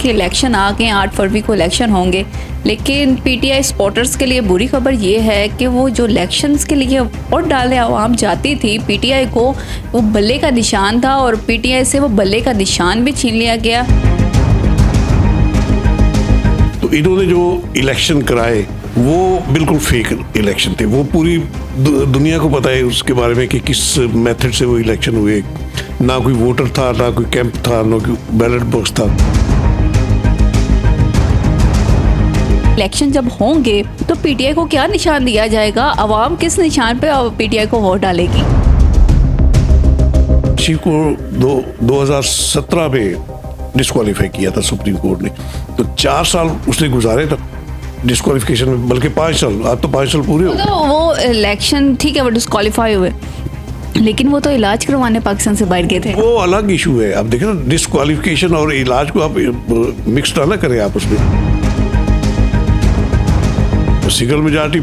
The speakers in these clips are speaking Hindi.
कि इलेक्शन आ गए, 8 फरवरी को इलेक्शन होंगे, लेकिन पीटीआई सपोर्टर्स के लिए बुरी खबर ये है कि वो जो इलेक्शंस के लिए वोट डालने आवाम जाती थी, पीटीआई को वो बल्ले का निशान था और पीटीआई से वो बल्ले का निशान भी छीन लिया गया। तो इन्होंने जो इलेक्शन कराए वो बिल्कुल फेक इलेक्शन थे। वो पूरी दुनिया को पता है उसके बारे में कि किस मेथड से वो इलेक्शन हुए। ना कोई वोटर था, ना कोई कैंप था, ना कोई बैलेट बॉक्स था। इलेक्शन जब होंगे तो पीटीआई को क्या निशान दिया जाएगा? अवाम किस निशान पे पीटीआई को वोट डालेगी? इसी को 2017 में डिस्क्वालीफाई किया था सुप्रीम कोर्ट ने। तो 4 साल उसने गुजारे था डिस्क्वालिफिकेशन में, बल्कि 5 साल। आज तो 5 साल पूरे हो गए। तो वो इलेक्शन ठीक है, वो डिस्क्वालीफाई हुए, लेकिन वो तो इलाज करवाने पाकिस्तान से बाहर गए थे। वो अलग इशू है। अब देखें ना, डिस्क्वालिफिकेशन और इलाज को आप मिक्स ना करें आप उसमें। सिंगल मेजॉरिटी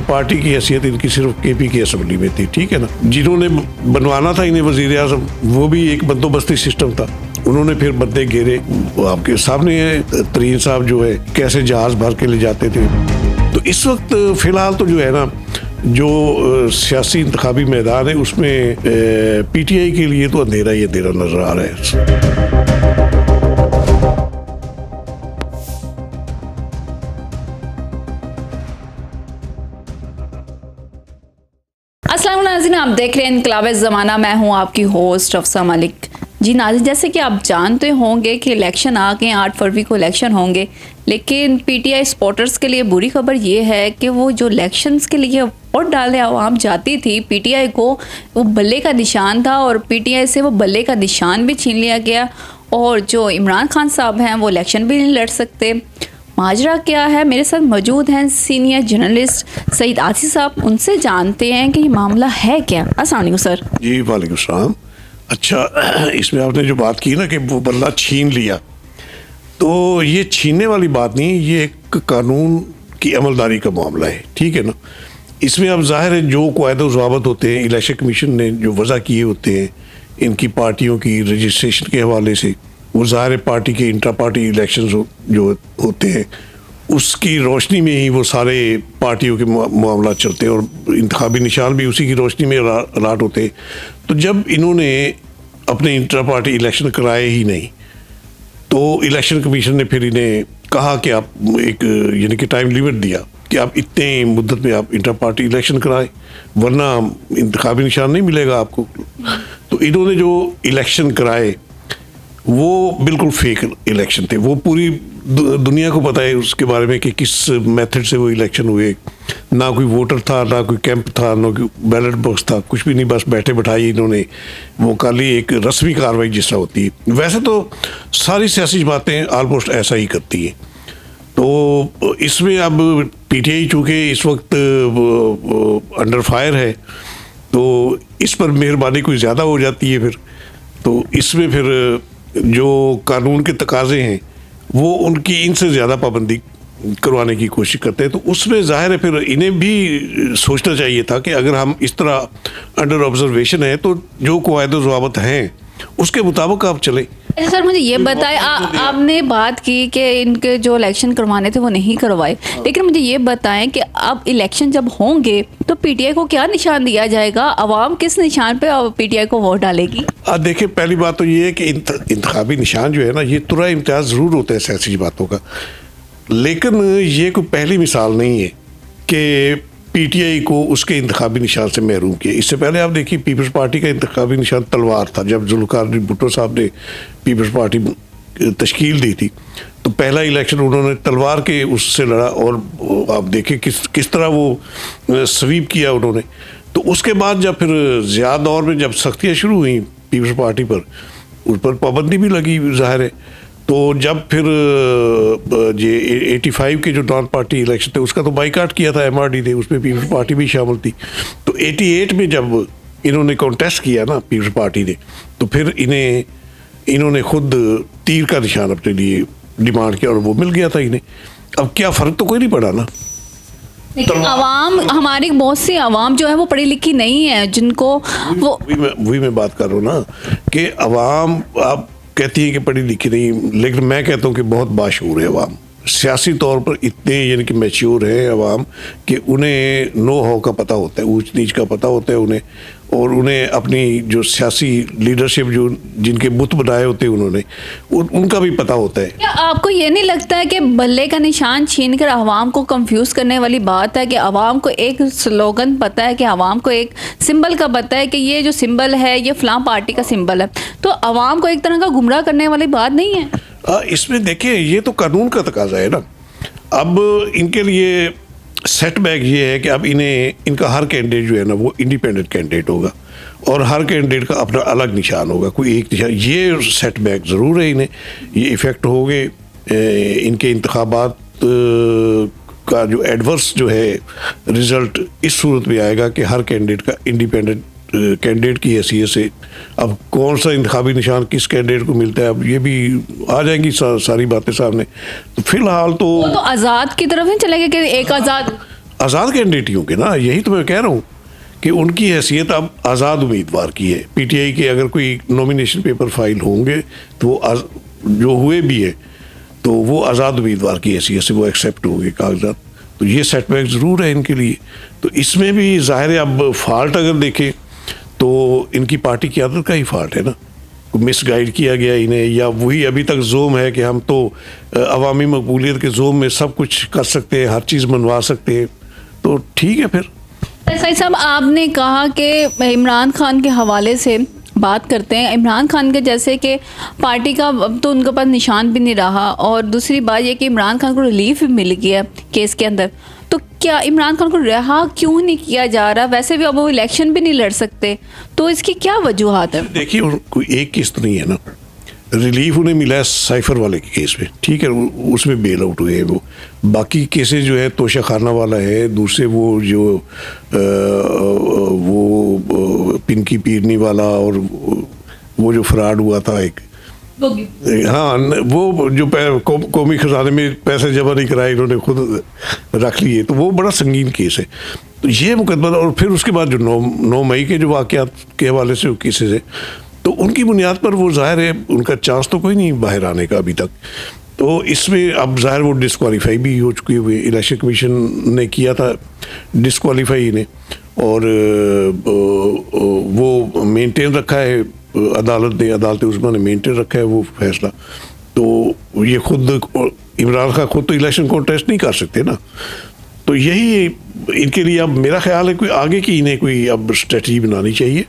पार्टी की हैसियत इनकी सिर्फ केपी की असेंबली में थी, ठीक है ना। जिन्होंने बनवाना था इन्हें वजीर आजम, वो भी एक बंदोबस्ती सिस्टम था। उन्होंने फिर बंदे घेरे। वो आपके सामने है तरीन साहब जो है कैसे जहाज भर के ले जाते थे। तो इस वक्त फिलहाल तो जो है ना, जो सियासी इंतखाबी मैदान है उसमें पीटीआई के लिए तो अंधेरा ही अंधेरा नजर आ रहा है। अस्सलाम वालेकुम नाज़रीन, आप देख रहे हैं इनकलाब ज़माना। मैं हूं आपकी होस्ट अफसा मलिक। जी नाज़रीन, जैसे कि आप जानते होंगे कि इलेक्शन आ गए, 8 फरवरी को इलेक्शन होंगे, लेकिन पीटीआई सपोर्टर्स के लिए बुरी खबर ये है कि वो जो इलेक्शंस के लिए वोट डालने आवाम जाती थी, पीटीआई को वो बल्ले का निशान था और पीटीआई से वो बल्ले का निशान भी छीन लिया गया। और जो इमरान खान साहब हैं वो इलेक्शन भी नहीं लड़ सकते। माजरा क्या है? मेरे साथ मौजूद हैं सीनियर जर्नलिस्ट सईद आसिफ साहब, उनसे जानते हैं कि ये मामला है क्या। अस्सलाम वालेकुम सर। जी वालेकुम सलाम। अच्छा, इसमें आपने जो बात की ना कि वो बल्ला छीन लिया, तो ये छीनने वाली बात नहीं, ये एक कानून की अमलदारी का मामला है, ठीक है ना। इसमें अब जाहिर है जो कायदे ज़वाबित होते हैं, इलेक्शन कमीशन ने जो वज़ा किए होते हैं इनकी पार्टियों की रजिस्ट्रेशन के हवाले से, वो ज़ाहिर पार्टी के इंट्रा पार्टी इलेक्शन जो होते हैं उसकी रोशनी में ही वो सारे पार्टियों के मामला चलते हैं और इंतखाबी निशान भी उसी की रोशनी में अलाट होते हैं। तो जब इन्होंने अपने इंट्रा पार्टी इलेक्शन कराए ही नहीं, तो इलेक्शन कमीशन ने फिर इन्हें कहा कि आप एक यानी कि टाइम लिमिट दिया कि आप इतने मुद्दत में आप इंट्रा पार्टी इलेक्शन कराएं, वरना इंतखाबी निशान नहीं मिलेगा आपको। तो इन्होंने जो इलेक्शन कराए वो बिल्कुल फेक इलेक्शन थे। वो पूरी दुनिया को पता है उसके बारे में कि किस मेथड से वो इलेक्शन हुए। ना कोई वोटर था, ना कोई कैंप था, ना कोई बैलेट बॉक्स था, कुछ भी नहीं। बस बैठे बैठाई इन्होंने वो कर ली, एक रस्मी कार्रवाई जिससे होती है। वैसे तो सारी सियासी बातें ऑलमोस्ट ऐसा ही करती हैं। तो इसमें अब पीटीआई चूँकि इस वक्त अंडर फायर है, तो इस पर मेहरबानी कोई ज़्यादा हो जाती है। फिर तो इसमें फिर जो कानून के तकाजे हैं वो उनकी इनसे ज़्यादा पाबंदी करवाने की कोशिश करते हैं। तो उसमें ज़ाहिर है फिर इन्हें भी सोचना चाहिए था कि अगर हम इस तरह अंडर ऑब्जर्वेशन है तो जो कायदे ज़वाबित हैं उसके मुताबिक आप चलें। अच्छा सर, मुझे ये बताएं, आपने बात की कि इनके जो इलेक्शन करवाने थे वो नहीं करवाए, लेकिन मुझे ये बताएं कि अब इलेक्शन जब होंगे तो पीटीआई को क्या निशान दिया जाएगा? अवाम किस निशान पे पीटीआई को वोट डालेगी? देखिए, पहली बात तो ये है कि इंतखाबी निशान जो है ना, ये तुरा इम्तियाज ज़रूर होता है सियासी बातों का, लेकिन ये कोई पहली मिसाल नहीं है कि पीटीआई को उसके इंतखाबी निशान से महरूम किया। इससे पहले आप देखिए, पीपल्स पार्टी का इंतखाबी निशान तलवार था। जब जुल्फ़िकार अली भुट्टो साहब ने पीपल्स पार्टी तश्कील दी थी तो पहला इलेक्शन उन्होंने तलवार के उससे लड़ा और आप देखिए किस तरह वो स्वीप किया उन्होंने। तो उसके बाद जब फिर ज़िया दौर में जब सख्तियाँ शुरू हुई पीपल्स पार्टी पर, उस पर पाबंदी भी लगी ज़ाहिर है। तो जब फिर ये 85 के जो नॉन पार्टी इलेक्शन थे उसका तो बाइकाट किया था एमआरडी ने, उसमें पीपल्स पार्टी भी शामिल थी। तो 88 में जब इन्होंने कॉन्टेस्ट किया ना पीपल्स पार्टी ने, तो फिर इन्होंने खुद तीर का निशान अपने लिए डिमांड किया और वो मिल गया था इन्हें। अब क्या फ़र्क तो कोई नहीं पड़ा ना। लेकिन आवाम, हमारी बहुत सी आवाम जो है वो पढ़ी लिखी नहीं है, जिनको वो वही मैं बात कर रहा हूँ ना कि आवाम, आप कहती है कि पढ़ी लिखी नहीं, लेकिन मैं कहता हूँ कि बहुत बाशऊर है अवाम, सियासी तौर पर इतने यानी कि मैच्योर है अवाम कि उन्हें नो हाउ का पता होता है, ऊंच नीच का पता होता है उन्हें, और उन्हें अपनी जो सियासी लीडरशिप जो जिनके बुत बनाए होते हैं उन्होंने उनका भी पता होता है। क्या आपको ये नहीं लगता है कि बल्ले का निशान छीन कर आवाम को कंफ्यूज करने वाली बात है कि आवाम को एक स्लोगन पता है, कि आवाम को एक सिंबल का पता है कि ये जो सिंबल है ये फलां पार्टी का सिंबल है, तो आवाम को एक तरह का गुमराह करने वाली बात नहीं है? इसमें देखिए ये तो कानून का तकाजा है ना। अब इनके लिए सेटबैक ये है कि अब इनका हर कैंडिडेट जो है ना वो इंडिपेंडेंट कैंडिडेट होगा और हर कैंडिडेट का अपना अलग निशान होगा, कोई एक निशान, ये सेटबैक ज़रूर है इन्हें, ये इफ़ेक्ट हो गए इनके इंतखाबात का जो एडवर्स जो है रिज़ल्ट इस सूरत में आएगा कि हर कैंडिडेट का इंडिपेंडेंट कैंडिडेट की हैसियत से अब कौन सा इंतखाबी निशान किस कैंडिडेट को मिलता है, अब ये भी आ जाएंगी सारी बातें सामने। तो फिलहाल तो वो तो आज़ाद की तरफ नहीं चलेगा कि एक आज़ाद कैंडिडेट ही होंगे ना, यही तो मैं कह रहा हूँ कि उनकी हैसियत अब आज़ाद उम्मीदवार की है। पीटीआई के अगर कोई नॉमिनेशन पेपर फाइल होंगे तो वो जो हुए भी है तो वो आज़ाद उम्मीदवार की हैसियत से वो एक्सेप्ट होंगे कागजात, तो ये सेटबैक ज़रूर है इनके लिए। तो इसमें भी ज़ाहिर है अब फॉल्ट अगर देखें तो इनकी पार्टी की आदत का ही फॉल्ट है ना, मिसगाइड किया गया इन्हें, या वही अभी तक जोम है कि हम तो अवामी मकबूलियत के जोम में सब कुछ कर सकते हैं, हर चीज़ मनवा सकते हैं, तो ठीक है फिर। सही साहब, आपने कहा कि इमरान खान के हवाले से बात करते हैं, इमरान खान के जैसे कि पार्टी का अब तो उनके पास निशान भी नहीं रहा, और दूसरी बात ये कि इमरान खान को रिलीफ भी मिल गया केस के अंदर, तो क्या इमरान खान को रहा क्यों नहीं किया जा रहा? वैसे भी अब वो इलेक्शन भी नहीं लड़ सकते, तो इसकी क्या वजूहात है? देखिए कोई एक केस तो नहीं है ना, रिलीफ उन्हें मिला है साइफर वाले के केस में, ठीक है, उसमें बेल आउट हुए हैं वो, बाकी केसेस जो है तोशा खाना वाला है, दूसरे वो जो वो पिंकी पीरनी वाला और वो जो फ्रॉड हुआ था एक, हाँ वो जो कौमी खजाने में पैसे जमा नहीं कराए इन्होंने खुद रख लिए, तो वो बड़ा संगीन केस है। तो ये मुकदमा, और फिर उसके बाद जो 9 मई के जो वाक़यात के हवाले से केसेस है, तो उनकी बुनियाद पर वो जाहिर है उनका चांस तो कोई नहीं बाहर आने का अभी तक, तो इसमें अब जाहिर वो डिस्क्वालीफाई भी हो चुके हुए, इलेक्शन कमीशन ने किया था डिस्क्वालीफाई इन्हें, और वो मेंटेन रखा है अदालत उस्मा ने मेंटेन रखा है वो फैसला, तो ये खुद इमरान खान खुद तो इलेक्शन कॉन्टेस्ट नहीं कर सकते ना, तो यही इनके लिए अब मेरा ख्याल है कोई आगे की इन्हें कोई अब स्ट्रेटजी बनानी चाहिए।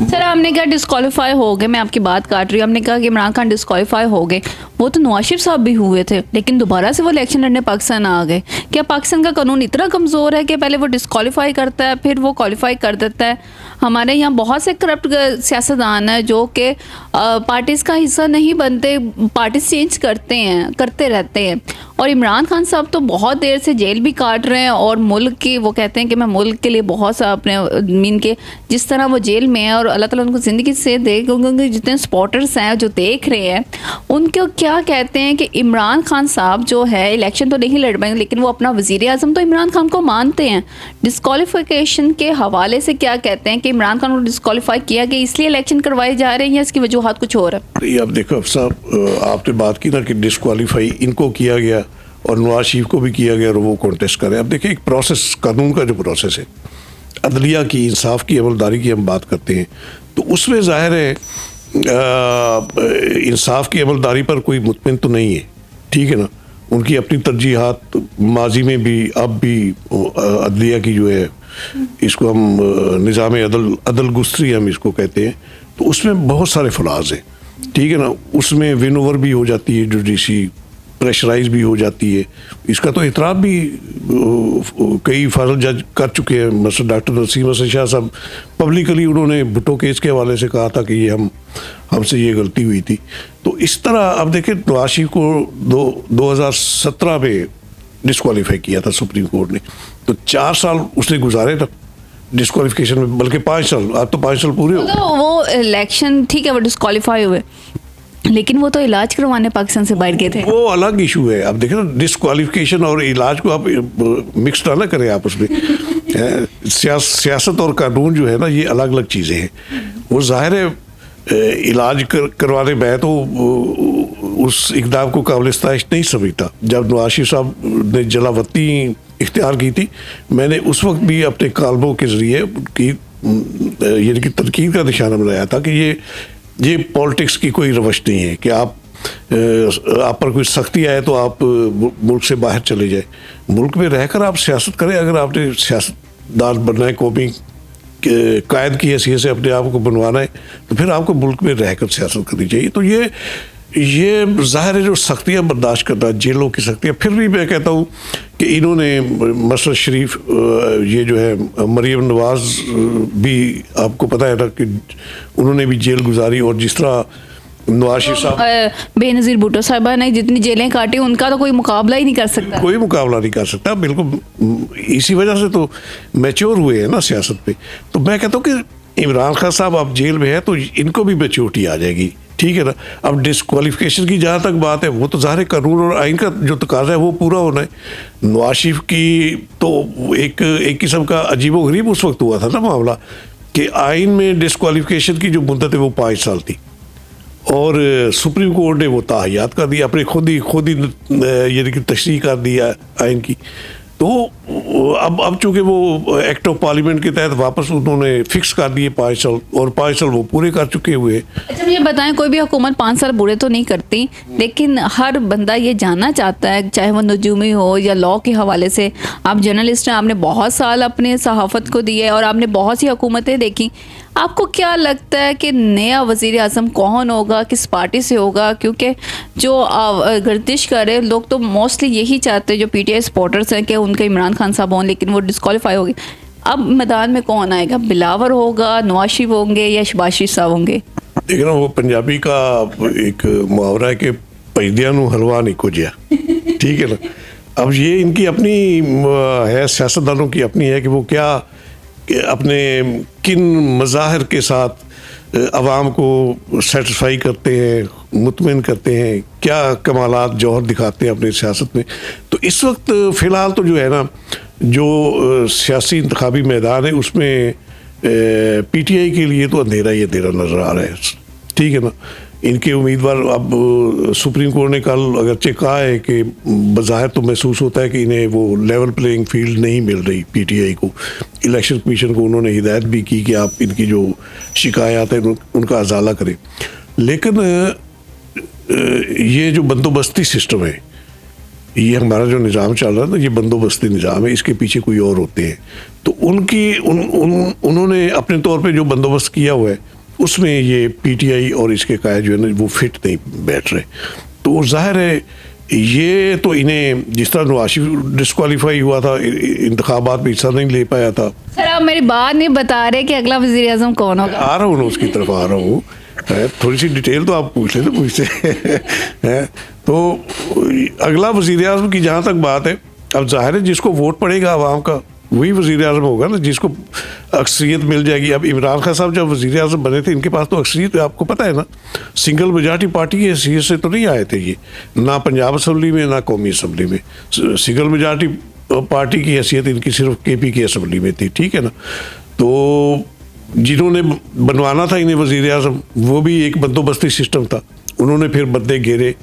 सर, हमने कहा डिस्क्वालीफाई हो गए, मैं आपकी बात काट रही हूँ, हमने कहा कि इमरान खान डिस्क्वालीफाई हो गए, वो तो नवाज शरीफ साहब भी हुए थे, लेकिन दोबारा से वो इलेक्शन लड़ने पाकिस्तान आ गए। क्या पाकिस्तान का कानून इतना कमज़ोर है कि पहले वो डिस्क्वालीफाई करता है फिर वो क्वालिफाई कर देता है? हमारे यहाँ बहुत से करप्ट सियासतदान हैं जो कि पार्टीज़ का हिस्सा नहीं बनते, पार्टीज चेंज करते रहते हैं, और इमरान खान साहब तो बहुत देर से जेल भी काट रहे हैं, और मुल्क की वो कहते हैं कि मैं मुल्क के लिए बहुत सा अपने मीन के जिस तरह वो जेल में है, और अल्लाह ताला उनको ज़िंदगी से दे, क्योंकि जितने सपोर्टर्स हैं जो देख रहे हैं उनको क्या कहते हैं कि इमरान खान साहब जो है इलेक्शन तो नहीं लड़ पाएंगे, लेकिन वो अपना वज़ीर आज़म तो इमरान खान को मानते हैं। डिस्क्वालिफिकेशन के हवाले से क्या कहते हैं कि इमरान खान को डिस्क्वालीफाई किया गया इसलिए इलेक्शन करवाए जा रहे हैं, या इसकी वजूहात कुछ और है? ये अब देखो साहब, आपने बात की ना कि डिस्क्वालीफाई इनको किया गया और नवाज शरीफ को भी किया गया और वो कॉन्टेस्ट करें। अब देखिए एक प्रोसेस, कानून का जो प्रोसेस है, अदलिया की इंसाफ की अमलदारी की हम बात करते हैं, तो उसमें ज़ाहिर है इंसाफ की अमलदारी पर कोई मुतमिन तो नहीं है, ठीक है ना, उनकी अपनी तरजीहात माजी में भी अब भी अदलिया की जो है, इसको हम निज़ाम अदल गुस्तरी हम इसको कहते हैं, तो उसमें बहुत सारे फलाज हैं, ठीक है ना, उसमें विन ओवर भी हो जाती है जुडिशरी, प्रेशराइज भी हो जाती है, इसका तो इतराफ़ भी कई फाइनल जज कर चुके हैं। मसलन डॉक्टर नसीम हसन शाह साहब पब्लिकली उन्होंने भुट्टो केस के हवाले से कहा था कि ये हमसे ये गलती हुई थी। तो इस तरह अब देखें नवाज शरीफ को 2017 में डिस्क्वालीफाई किया था सुप्रीम कोर्ट ने, तो 4 साल उसने गुजारे था डिस्क्वालिफिकेशन में, बल्कि 5 साल, अब तो 5 साल पूरे हो गए। तो वो इलेक्शन ठीक है, वो डिस्क्वालीफाई हुए, लेकिन वो तो इलाज करवाने पाकिस्तान से बाहर गए थे, वो अलग इशू है। अब देखिए ना, डिस्क्वालिफिकेशन और इलाज को आप मिक्स ना करें आपस में। सियासत और कानून जो है ना, ये अलग अलग चीज़ें हैं। वो जाहिर है इलाज करवाने मैं तो उस इकदाम को काबिल इस्ताइश नहीं समझता। जब नवाज शरीफ साहब ने जलावतनी इख्तियार की थी, मैंने उस वक्त भी अपने कालमों के ज़रिए की यानी कि तनकीद का निशाना बनाया था कि ये पॉलिटिक्स की कोई रवश नहीं है कि आप पर कोई सख्ती आए तो आप मुल्क से बाहर चले जाए। मुल्क में रहकर आप सियासत करें। अगर आपने सियासतदान बनना है, कौमी कायद की हैसियत से अपने आप को बनवाना है, तो फिर आपको मुल्क में रहकर सियासत करनी चाहिए। तो ये ज़ाहिर है जो सख्तियाँ बर्दाश्त करना, जेलों की सख्तियाँ, फिर भी मैं कहता हूँ कि इन्होंने मसरत शरीफ, ये जो है मरीम नवाज़ भी आपको पता है ना कि उन्होंने भी जेल गुजारी, और जिस तरह नवाज शरीफ साहब बेनज़ीर भुट्टो साहिबा ने जितनी जेलें काटी उनका तो कोई मुकाबला ही नहीं कर सकता। कोई मुकाबला नहीं कर सकता, बिल्कुल। इसी वजह से तो मैच्योर हुए हैं ना सियासत पे। तो मैं कहता हूँ कि इमरान खान साहब अब जेल में है तो इनको भी मैच्योरिटी आ जाएगी, ठीक है ना। अब डिस्क्वालिफिकेशन की जहाँ तक बात है, वो तो ज़ाहिर कानून और आइन का जो तकाजा है वो पूरा होना है। नवाज शरीफ की तो एक किस्म का अजीबोगरीब उस वक्त हुआ था ना मामला कि आइन में डिस्क्वालिफिकेशन की जो मुद्दत है वो 5 साल थी, और सुप्रीम कोर्ट ने वो ताहयात कर दिया, अपने खुद ही यानी कि तशरीह कर दिया आइन की। तो अब चूँकि वो एक्ट ऑफ पार्लियामेंट के तहत वापस उन्होंने फिक्स कर दिए 5 साल, और 5 साल वो पूरे कर चुके हुए। अच्छा, मुझे बताएं, कोई भी हुकूमत 5 साल बुरे तो नहीं करती, लेकिन हर बंदा ये जानना चाहता है, चाहे वो नजूमी हो या लॉ के हवाले से। आप जर्नलिस्ट हैं, आपने बहुत साल अपने सहाफ़त को दिए और आपने बहुत सी हुकूमतें देखी। आपको क्या लगता है कि नया वज़ीर आज़म कौन होगा, किस पार्टी से होगा? क्योंकि जो गर्दिश कर रहे लोग तो मोस्टली यही चाहते हैं, जो PTI सपोर्टर्स हैं, कि उनके इमरान खान साहब हों, लेकिन वो डिस्क्वालीफाई हो गए। अब मैदान में कौन आएगा? बिलावर होगा, नवाज शरीफ होंगे, या शहबाज शरीफ साहब होंगे? देखना, वो पंजाबी का एक मुहावरा है कि पैदिया नूं हलवा नहीं कुजिया, ठीक है ना। अब ये इनकी अपनी है, सियासतदानों की अपनी है कि वो क्या कि अपने किन मज़ाहिर के साथ अवाम को सेटिस्फाई करते हैं, मुतमिन करते हैं, क्या कमालात जौहर दिखाते हैं अपने सियासत में। तो इस वक्त फ़िलहाल तो जो है ना, जो सियासी इंतखाबी मैदान है उसमें PTI के लिए तो अंधेरा ही अंधेरा नज़र आ रहा है, ठीक है ना। इनके उम्मीदवार, अब सुप्रीम कोर्ट ने कल अगरचे कहा है कि बज़ाहिर तो महसूस होता है कि इन्हें वो लेवल प्लेइंग फील्ड नहीं मिल रही PTI को। इलेक्शन कमीशन को उन्होंने हिदायत भी की कि आप इनकी जो शिकायत है उनका अजाला करें। लेकिन ये जो बंदोबस्ती सिस्टम है, ये हमारा जो निज़ाम चल रहा है ना, ये बंदोबस्ती निज़ाम है, इसके पीछे कोई और होते हैं। तो उन्होंने अपने तौर पे जो बंदोबस्त किया हुआ है उसमें ये PTI और इसके कायद जो है ना वो फिट नहीं बैठ रहे। तो ज़ाहिर है ये तो इन्हें, जिस तरह नवाज शरीफ डिस्क्वालीफाई हुआ था, इंतखाबात में हिस्सा नहीं ले पाया था। सर, आप मेरी बात नहीं बता रहे कि अगला वज़ीर आज़म कौन होगा? आ रहा हूँ ना, उसकी तरफ आ रहा हूँ। थोड़ी सी डिटेल तो आप पूछ लेते मुझसे। तो अगला वज़ीर आज़म की जहाँ तक बात है, अब ज़ाहिर है जिसको वोट पड़ेगा आवाम का वही वज़ीर आज़म होगा ना, जिसको अक्सरियत मिल जाएगी। अब इमरान खान साहब जब वज़ीर आज़म बने थे, इनके पास तो अक्सरियत आपको पता है ना, सिंगल मेजॉरिटी पार्टी की हैसियत से तो नहीं आए थे ये, ना पंजाब असम्बली में ना कौमी असम्बली में। सिंगल मेजॉरिटी पार्टी की हैसियत इनकी सिर्फ KP की असम्बली में थी, ठीक है ना। तो जिन्होंने बनवाना था इन्हें वज़ीर आज़म, वो भी एक बंदोबस्ती सिस्टम था। उन्होंने फिर बंदे घेरे,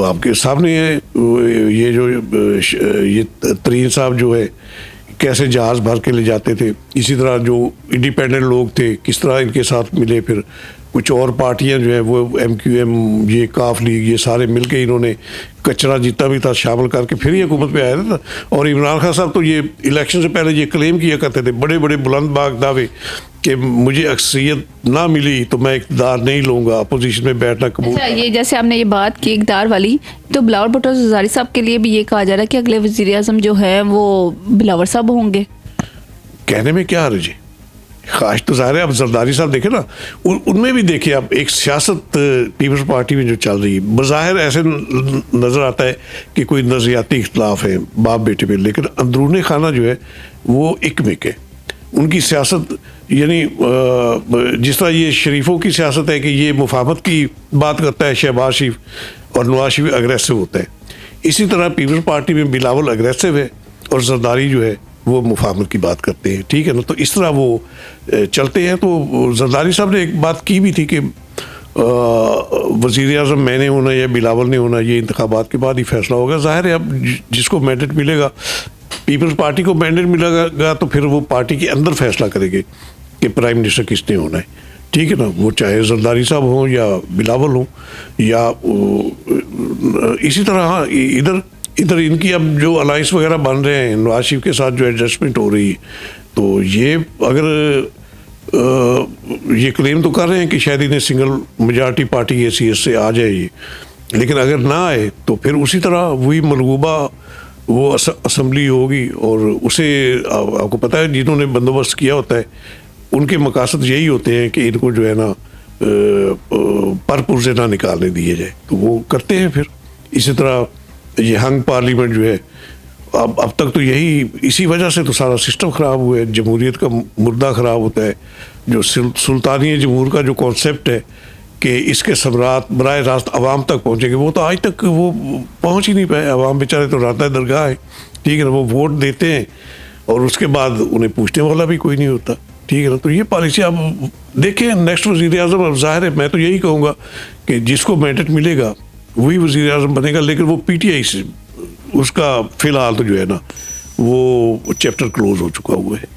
आपके सामने है ये तरीन साहब जो है कैसे जहाज़ भर के ले जाते थे। इसी तरह जो इंडिपेंडेंट लोग थे किस तरह इनके साथ मिले, फिर कुछ और पार्टियां जो है वो MQM, ये काफ लीग, ये सारे मिलके इन्होंने कचरा जितना भी था शामिल करके फिर ये हुकूमत पे आया था। और इमरान खान साहब तो ये इलेक्शन से पहले ये क्लेम किया करते थे, बड़े बड़े बुलंद बाग दावे, कि मुझे अक्सरियत ना मिली तो मैं इक़्तिदार नहीं लूँगा, अपोजिशन में बैठना कबूल। अच्छा, ये जैसे आपने ये बात की इक़्तिदार वाली, तो बिलावल भुट्टो ज़रदारी साहब के लिए भी ये कहा जा रहा है कि अगले वज़ीर आज़म जो है वो बिलावल साहब होंगे। कहने में क्या हर्ज है? ख्वाहिश तो ज़ाहिर है। अब जरदारी साहब देखे ना, उनमें भी देखिए आप, एक सियासत पीपल्स पार्टी में जो चल रही है, बज़ाहिर ऐसे नज़र आता है कि कोई नज़रियाती इख्तलाफ है बाप बेटे में, लेकिन अंदरूनी खाना जो है वो एकमिक है। उनकी सियासत यानी जिस तरह ये शरीफों की सियासत है कि ये मुफाहमत की बात करता है शहबाज शरीफ, और नवाज शरीफ अग्रेसिव होता है, इसी तरह पीपल्स पार्टी में बिलावल अग्रेसिव है और जरदारी जो है वो मुफाहमत की बात करते हैं, ठीक है ना। तो इस तरह वो चलते हैं। तो जरदारी साहब ने एक बात की भी थी कि वज़ीर आज़म मैंने होना या बिलावल ने होना, ये इंतखाबात के बाद ही फैसला होगा। ज़ाहिर है अब जिसको मैंडेट मिलेगा, पीपल्स पार्टी को मैंडेट मिलेगा तो फिर वो पार्टी के अंदर फैसला करेंगे कि प्राइम मिनिस्टर किसने होना है, ठीक है ना। वो चाहे जरदारी साहब हों या बिलावल हों या इसी तरह इधर इनकी अब जो अलाइंस वगैरह बन रहे हैं नवाज शरीफ के साथ, जो एडजस्टमेंट हो रही है, तो ये अगर ये क्लेम तो कर रहे हैं कि शायद इन्हें सिंगल मेजॉरिटी पार्टी हैसियत से आ जाए ये, लेकिन अगर ना आए तो फिर उसी तरह वही मलगूबा वो असम्बली होगी। और उसे आपको पता है जिन्होंने बंदोबस्त किया होता है उनके मकासद यही होते हैं कि इनको जो है ना परपुर से ना निकालने दिए जाए, तो वो करते हैं। फिर इसी तरह ये हंग पार्लियामेंट जो है, अब तक तो यही इसी वजह से तो सारा सिस्टम ख़राब हुआ है, जमहूरियत का मुर्दा ख़राब होता है। जो सुल्तानी जमहूर का जो कॉन्सेप्ट है कि इसके समरात बराह रास्त आवाम तक पहुँचेंगे, वो तो आज तक वो पहुँच ही नहीं पाए। आवाम बेचारे तो राता दरगाह है, ठीक है ना। वो वोट देते हैं और उसके बाद उन्हें पूछने वाला भी कोई नहीं होता, ठीक है ना। तो ये पॉलिसी आप देखें, नेक्स्ट वज़ीर आज़म, अब ज़ाहिर है मैं तो यही कहूँगा कि जिसको मैंडेट मिलेगा वही वज़ीर आज़म बनेगा, लेकिन वो PTI से उसका फ़िलहाल तो जो है ना वो चैप्टर क्लोज हो चुका हुआ है।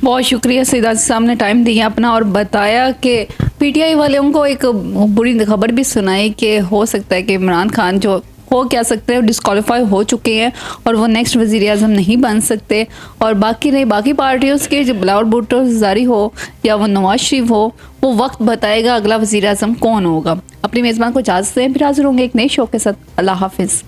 बहुत शुक्रिया सईद आज़िज़ साहब ने टाइम दिया अपना और बताया कि PTI वालों को एक बुरी खबर भी सुनाई कि हो सकता है कि इमरान खान जो हो क्या सकते हैं डिस्क्वालीफाई हो चुके हैं और वो नेक्स्ट वज़ीर आज़म नहीं बन सकते। और बाकी पार्टियों के जो बिलावल भुट्टो जारी हो या वो नवाज शरीफ हो, वो वक्त बताएगा अगला वज़ीर आज़म कौन होगा। अपनी मेज़बान को इजाज़त दें, फिर हाजिर होंगे एक नए शो के साथ। अल्लाह हाफिज़।